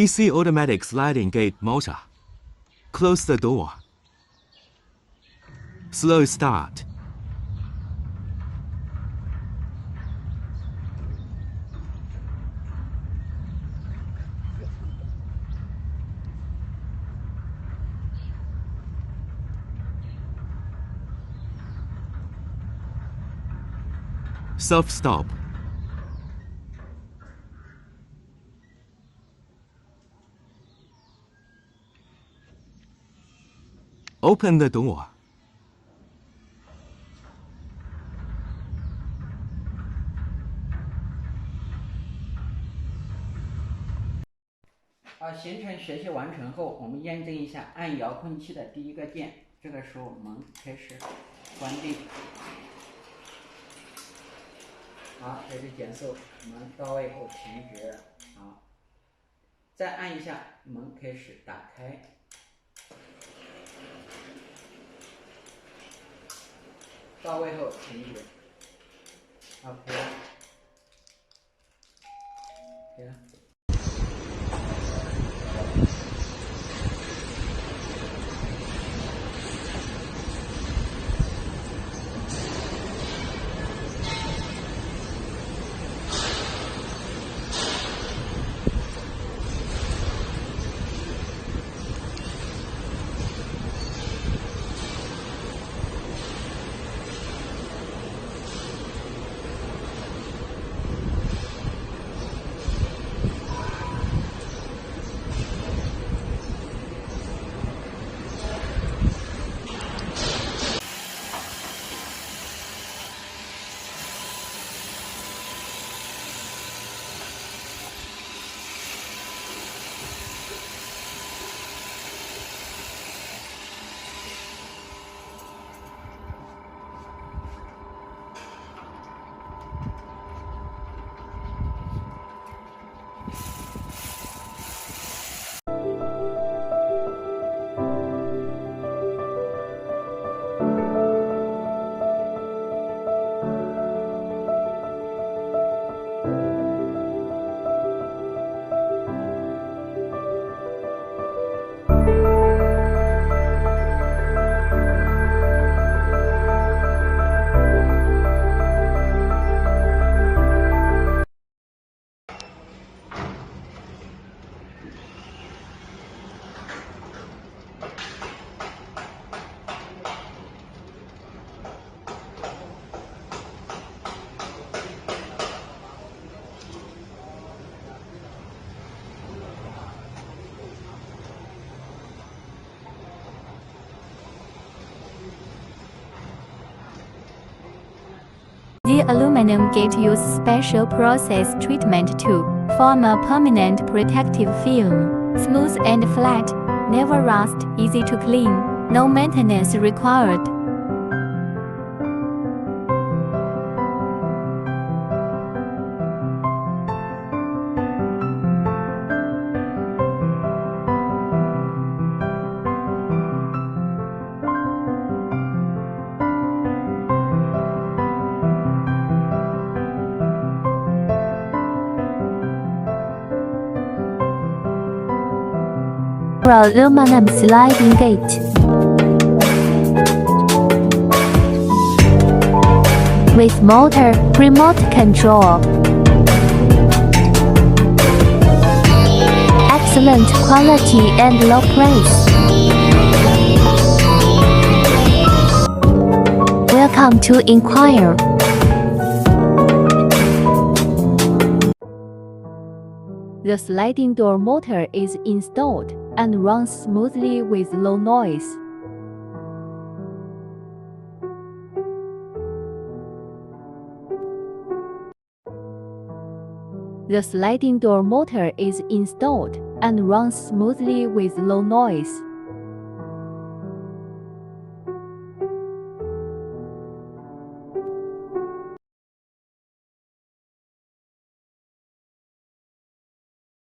AC automatic sliding gate motor. Close the door. Slow start. Self-stop. Open the door.行程学习完成后，我们验证一下按遥控器的第一个键，这个时候我们开始关闭。好，这是减速，我们到位后停止。好，再按一下门开始打开。到位后停止。OK 了。OK 了。The aluminum gate uses special process treatment to form a permanent protective film, smooth and flat, never rust, easy to clean, no maintenance required. Aluminum sliding gate with motor, remote control. Excellent quality and low price. Welcome to inquire. The sliding door motor is installed and runs smoothly with low noise. The sliding door motor is installed and runs smoothly with low noise.